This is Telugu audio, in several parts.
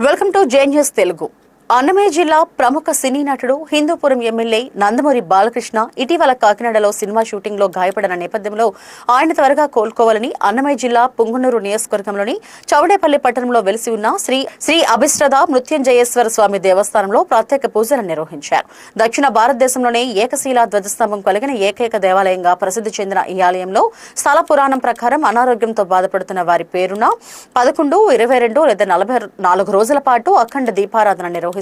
వెల్కమ్ టు జేఎన్యూస్ తెలుగు. అన్నమయ్య జిల్లా ప్రముఖ సినీ నటుడు హిందూపురం ఎమ్మెల్యే నందమూరి బాలకృష్ణ ఇటీవల కాకినాడలో సినిమా షూటింగ్ లో గాయపడిన నేపథ్యంలో ఆయన త్వరగా కోలుకోవాలని అన్నమయ్య జిల్లా పుంగనూరు నియోజకవర్గంలోని చౌడేపల్లి పట్టణంలో వెలిసి ఉన్న శ్రీ అభిష్టద మృత్యుంజయేశ్వర స్వామి దేవస్థానంలో ప్రత్యేక పూజలు నిర్వహించారు. దక్షిణ భారతదేశంలోనే ఏకశిలా ధ్వజస్తంభం కలిగిన ఏకైక దేవాలయంగా ప్రసిద్ధి చెందిన ఈ ఆలయంలో స్థల పురాణం ప్రకారం అనారోగ్యంతో బాధపడుతున్న వారి పేరున 11, 22 లేదా 44 రోజుల పాటు అఖండ దీపారాధన నిర్వహిస్తారు.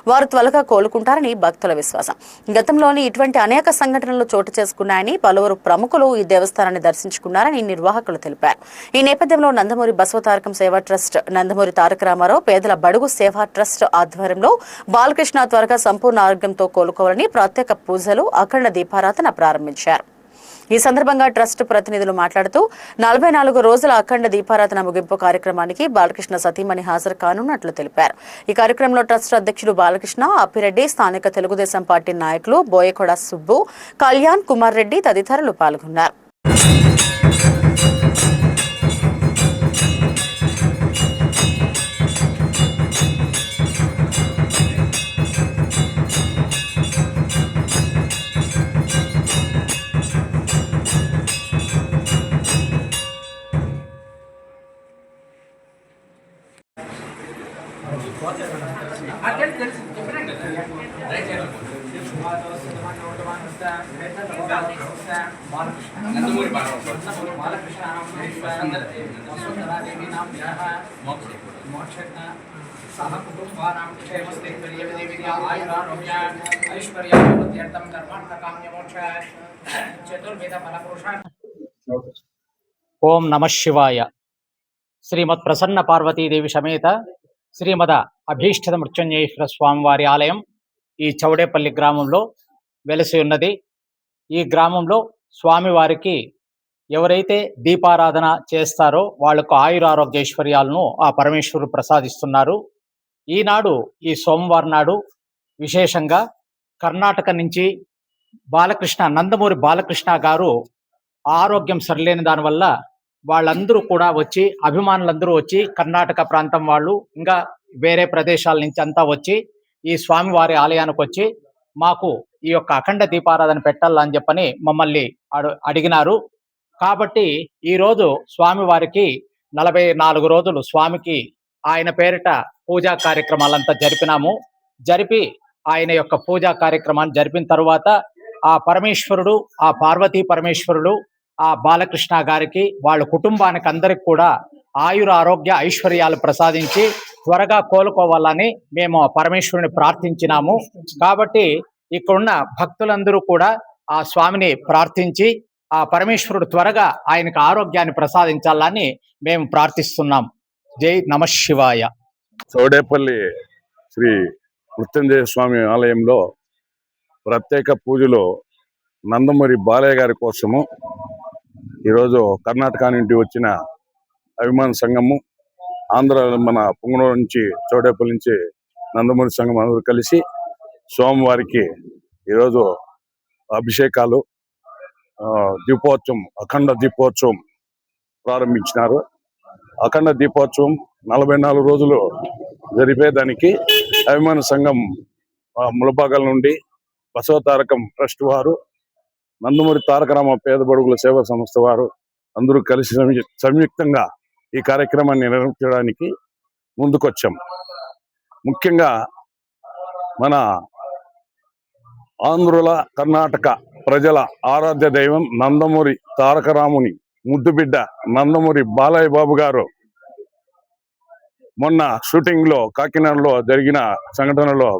వారు త్వరగా కోలుకుంటారని భక్తుల విశ్వాసం. గతంలోని ఇటువంటి అనేక సంఘటనలు చోటు చేసుకున్నాయని పలువురు ప్రముఖులు ఈ దేవస్థానాన్ని దర్శించుకున్నారని నిర్వాహకులు తెలిపారు. ఈ నేపథ్యంలో నందమూరి బసవతారకం సేవా ట్రస్ట్, నందమూరి తారక రామారావు పేదల బడుగు సేవా ట్రస్ట్ ఆధ్వర్యంలో బాలకృష్ణ త్వరగా సంపూర్ణ ఆరోగ్యంతో కోలుకోవాలని ప్రత్యేక పూజలు, అఖండ దీపారాధన ప్రారంభించారు. ఈ సందర్భంగా ట్రస్ట్ ప్రతినిధులు మాట్లాడుతూ 44 రోజుల అఖండ దీపారాధన ముగింపు కార్యక్రమానికి బాలకృష్ణ సతీమణి హాజరు కానున్నట్లు తెలిపారు. ఈ కార్యక్రమంలో ట్రస్ట్ అధ్యక్షుడు బాలకృష్ణ, అప్పిరెడ్డి, స్థానిక తెలుగుదేశం పార్టీ నాయకులు బోయకొడ సుబ్బు, కళ్యాణ్ కుమార్ రెడ్డి తదితరులు పాల్గొన్నారు. ఓం నమః శివాయ. శ్రీమద్ ప్రసన్న పార్వతీదేవి సమేత శ్రీమద అభీష్టద మృత్యుంజయేశ్వర స్వామివారి ఆలయం ఈ చౌడేపల్లి గ్రామంలో వెలసి ఉన్నది. ఈ గ్రామంలో స్వామివారికి ఎవరైతే దీపారాధన చేస్తారో వాళ్లకు ఆయురారోగ్యైశ్వర్యాలను ఆ పరమేశ్వరుడు ప్రసాదిస్తున్నారు. ఈనాడు ఈ సోమవారం నాడు విశేషంగా కర్ణాటక నుంచి నందమూరి బాలకృష్ణ గారు ఆరోగ్యం సరిలేని దానివల్ల వాళ్ళందరూ కూడా వచ్చి, అభిమానులందరూ వచ్చి, కర్ణాటక ప్రాంతం వాళ్ళు ఇంకా వేరే ప్రదేశాల నుంచి అంతా వచ్చి ఈ స్వామివారి ఆలయానికి వచ్చి మాకు ఈ యొక్క అఖండ దీపారాధన పెట్టాలని చెప్పని మమ్మల్ని అడిగినారు. కాబట్టి ఈరోజు స్వామివారికి 44 రోజులు స్వామికి ఆయన పేరిట పూజా కార్యక్రమాలంతా జరిపి ఆయన యొక్క పూజా కార్యక్రమాన్ని జరిపిన తరువాత ఆ పరమేశ్వరుడు, ఆ పార్వతీ పరమేశ్వరుడు ఆ బాలకృష్ణ గారికి వాళ్ళ కుటుంబానికి అందరికి కూడా ఆయుర ఆరోగ్య ఐశ్వర్యాలు ప్రసాదించి త్వరగా కోలుకోవాలని మేము పరమేశ్వరుని ప్రార్థించినాము. కాబట్టి ఇక్కడున్న భక్తులందరూ కూడా ఆ స్వామిని ప్రార్థించి ఆ పరమేశ్వరుడు త్వరగా ఆయనకు ఆరోగ్యాన్ని ప్రసాదించాలని మేము ప్రార్థిస్తున్నాం. జై నమః శివాయ. చౌడేపల్లి శ్రీ మృత్యుంజయ స్వామి ఆలయంలో ప్రత్యేక పూజలు నందమూరి బాలయ్య గారి కోసము ఈరోజు కర్ణాటక నుండి వచ్చిన అభిమాన సంఘము, ఆంధ్ర మన పుంగనూరు నుంచి, చౌడేపల్లి నుంచి నందమూరి సంఘం అందరూ కలిసి స్వామివారికి ఈరోజు అభిషేకాలు, దీపోత్సవం, అఖండ దీపోత్సవం ప్రారంభించినారు. అఖండ దీపోత్సవం 44 రోజులు జరిపేదానికి అభిమాన సంఘం ములబాగల నుండి బసవతారకం ట్రస్ట్ వారు, నందమూరి తారక రామ పేద బడుగుల సేవా సంస్థ వారు అందరూ కలిసి సంయుక్తంగా ఈ కార్యక్రమాన్ని నిర్వహించడానికి ముందుకొచ్చాం. ముఖ్యంగా మన ఆంధ్రుల, కర్ణాటక ప్రజల ఆరాధ్య దైవం నందమూరి తారక రాముని ముద్దుబిడ్డ నందమూరి బాలయ్య బాబు గారు మొన్న షూటింగ్ లో కాకినాడలో జరిగిన సంఘటనలో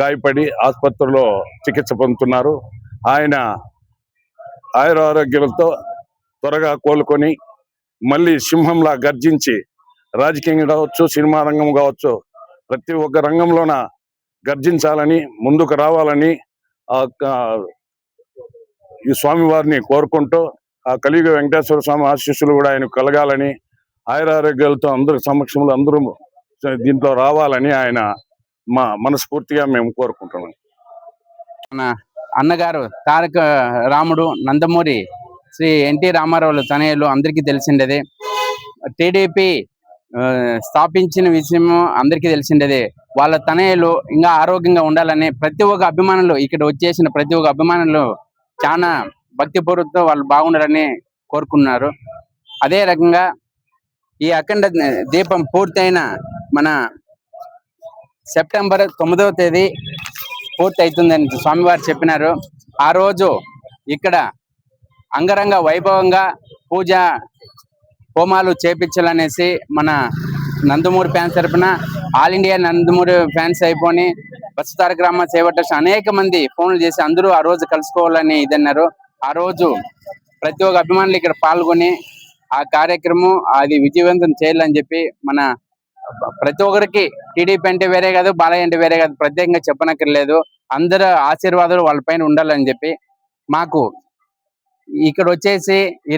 గాయపడి ఆసుపత్రిలో చికిత్స పొందుతున్నారు. ఆయన ఆయురారోగ్యాలతో త్వరగా కోలుకొని మళ్ళీ సింహంలా గర్జించి, రాజకీయంగా కావచ్చు, సినిమా రంగం కావచ్చు, ప్రతి ఒక్క రంగంలోన గర్జించాలని, ముందుకు రావాలని ఈ స్వామివారిని కోరుకుంటూ ఆ కలియుగ వెంకటేశ్వర స్వామి ఆశీస్సులు కూడా ఆయన కలగాలని, ఆయురారోగ్యాలతో అందరి సమక్షంలో అందరూ దీంట్లో రావాలని ఆయన మనస్ఫూర్తిగా మేము కోరుకుంటున్నాం. అన్నగారు తారక రాముడు నందమూరి శ్రీ ఎన్టీ రామారావు తనయులు అందరికీ తెలిసిండేదే. టీడీపీ స్థాపించిన విషయం అందరికీ తెలిసిండేదే. వాళ్ళ తనయులు ఇంకా ఆరోగ్యంగా ఉండాలని ప్రతి ఒక్క అభిమానులు, ఇక్కడ వచ్చేసిన ప్రతి ఒక్క అభిమానులు చాలా భక్తిపూర్వకంతో వాళ్ళు బాగుండాలని కోరుకున్నారు. అదే రకంగా ఈ అఖండ దీపం పూర్తయిన మన సెప్టెంబర్ 9వ తేదీ పూర్తి అవుతుందని స్వామివారు చెప్పినారు. ఆ రోజు ఇక్కడ అంగరంగ వైభవంగా పూజ హోమాలు చేపించాలనేసి మన నందమూరి ఫ్యాన్స్ తరపున ఆల్ ఇండియా నందమూరి ఫ్యాన్స్ అయిపోయి బస్సు తారకరామ సేవట అనేక మంది ఫోన్లు చేసి అందరూ ఆ రోజు కలుసుకోవాలని ఇదన్నారు. ఆ రోజు ప్రతి ఒక్క అభిమానులు ఇక్కడ పాల్గొని ఆ కార్యక్రమం అది విజయవంతం చేయాలని చెప్పి మన ప్రతి ఒక్కరికి టీడీపీ అంటే వేరే కాదు, బాలయ్య అంటే వేరే కాదు, ప్రత్యేకంగా చెప్పనక్కర్లేదు. అందరూ ఆశీర్వాదాలు వాళ్ళ పైన ఉండాలని చెప్పి మాకు ఇక్కడ వచ్చేసి ఈ